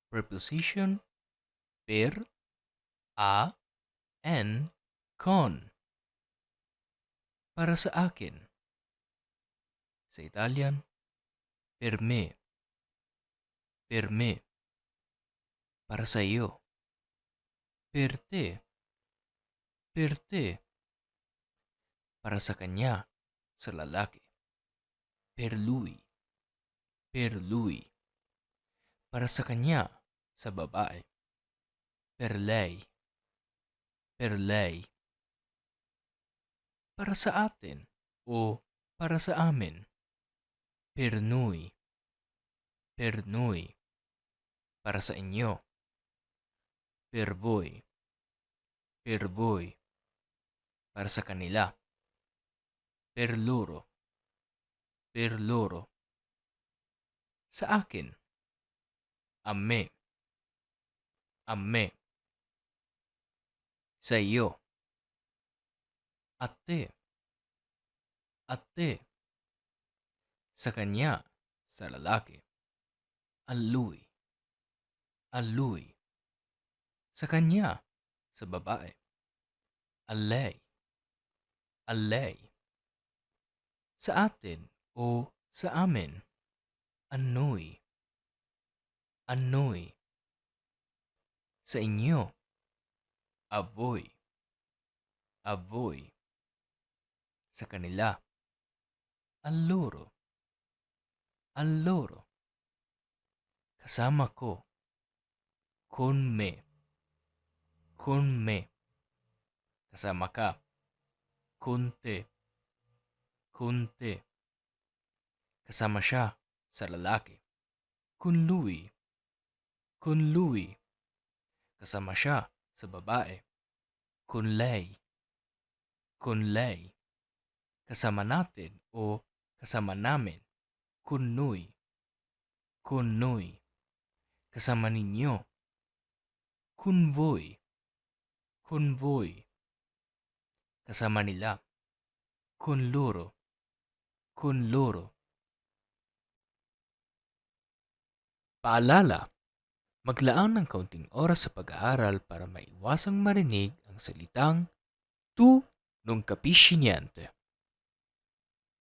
Preposition per, a, and con. Para sa akin. Sa Italian, per me. Per me. Para sa iyo. Per te. Per te. Para sa kanya, sa lalaki. Per lui. Per lui. Para sa kanya, sa babae. Per lei. Per lei. Para sa atin o para sa amin. Per noi. Per noi. Para sa inyo. Per voi. Per voi. Para sa kanila. Per loro. Per loro. Sa akin. A me. A me. Sa iyo. A te. A te. Sa kanya. Sa lalaki. A lui. A lui. Sa kanya. Sa babae. A lei. A lei. Sa atin o sa amin. A noi. A noi. Sa inyo. A voi. A voi. Sa kanila. A loro. A loro. Kasama ko. Con me. Con me. Kasama ka. Con te. Con te. Kasama siya sa lalaki. Con lui. Con lui. Kasama siya sa babae. Con lei. Con lei. Kasama natin o kasama namin. Con noi. Con noi. Kasama ninyo. Con voi. Con voi. Kasama nila. Con loro. Con loro. Paalala, maglaan ng kaunting oras sa pag-aaral para maiwasang marinig ang salitang tu non capisci niente.